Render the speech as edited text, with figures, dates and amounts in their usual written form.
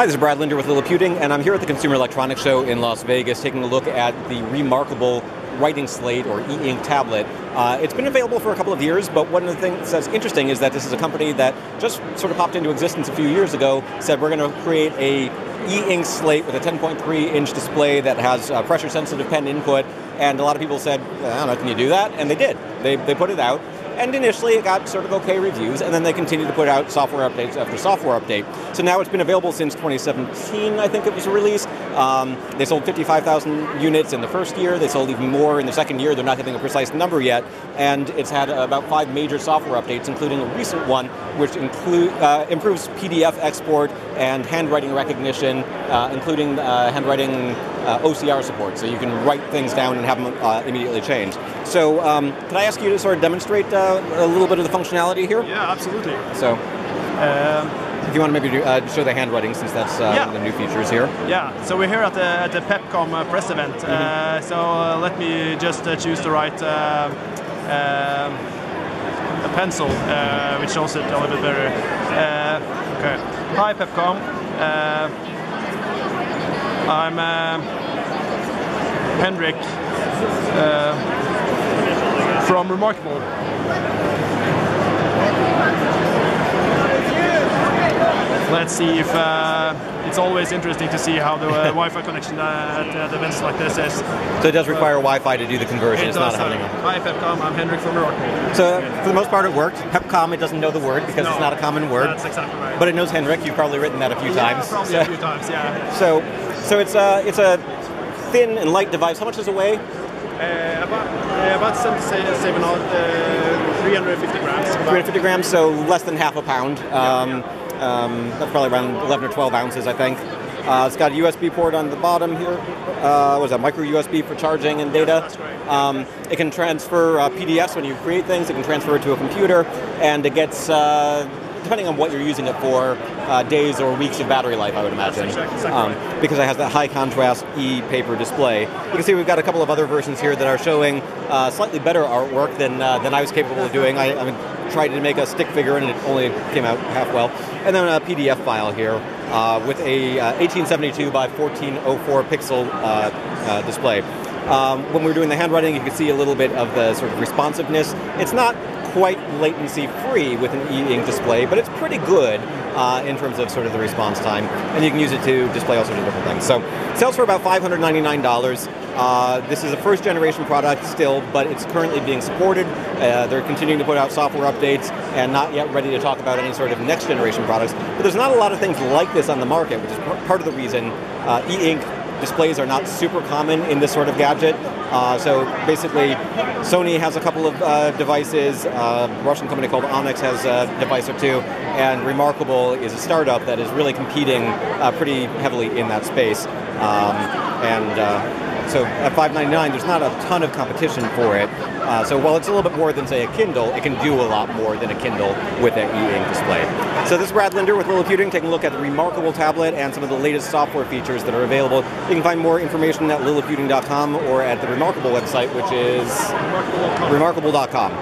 Hi, this is Brad Linder with Liliputing, and I'm here at the Consumer Electronics Show in Las Vegas taking a look at the ReMarkable writing slate or e-ink tablet. It's been available for a couple of years, but one of the things that's interesting is that this is a company that just sort of popped into existence a few years ago, said we're going to create a e-ink slate with a 10.3-inch display that has pressure-sensitive pen input, and a lot of people said, I don't know, can you do that? And they did. They put it out. And initially it got sort of okay reviews, and then they continued to put out software updates after software update. So now it's been available since 2017, I think it was released. They sold 55,000 units in the first year. They sold even more in the second year. They're not giving a precise number yet. And it's had about 5 major software updates, including a recent one, which improves PDF export and handwriting recognition, including handwriting OCR support. So you can write things down and have them immediately changed. So can I ask you to sort of demonstrate a little bit of the functionality here? Yeah, absolutely. So if you want to maybe show the handwriting, since that's one of the new features here. Yeah, so we're here at the PepCom press event. So let me just choose to write a pencil, which shows it a little bit better. Okay. Hi, PepCom. I'm Henrik from ReMarkable. Let's see if it's always interesting to see how the Wi-Fi connection at events like this is. So it does require Wi-Fi to do the conversion. It's not happening. Hi, PepCom. I'm Henrik from ReMarkable. So for the most part, it worked. PepCom, it doesn't know the word because it's not a common word. That's exactly right. But it knows Henrik. You've probably written that a few times. Probably a few times. Yeah. So it's a thin and light device. How much does it weigh? About 350 grams. 350 grams, so less than half a pound. That's probably around 11 or 12 ounces, I think. It's got a USB port on the bottom here. What is that, micro USB for charging and data? That's right. It can transfer PDFs when you create things. It can transfer it to a computer, and it gets, depending on what you're using it for, days or weeks of battery life, I would imagine. That's exactly right. Because it has that high contrast e-paper display. You can see we've got a couple of other versions here that are showing slightly better artwork than I was capable of doing. I tried to make a stick figure and it only came out half well. And then a PDF file here with a 1872 by 1404 pixel display. When we were doing the handwriting, you could see a little bit of the sort of responsiveness. It's not quite latency free with an e-ink display, but it's pretty good in terms of sort of the response time, and you can use it to display all sorts of different things. So it sells for about $599. This is a first generation product still, but it's currently being supported. They're continuing to put out software updates and not yet ready to talk about any sort of next generation products. But there's not a lot of things like this on the market, which is part of the reason e-ink displays are not super common in this sort of gadget. So basically, Sony has a couple of devices, a Russian company called Onyx has a device or two, and ReMarkable is a startup that is really competing pretty heavily in that space. So at $599, there's not a ton of competition for it. So while it's a little bit more than, say, a Kindle, it can do a lot more than a Kindle with an e-ink display. So this is Brad Linder with Liliputing, taking a look at the ReMarkable tablet and some of the latest software features that are available. You can find more information at liliputing.com or at the ReMarkable website, which is remarkable.com.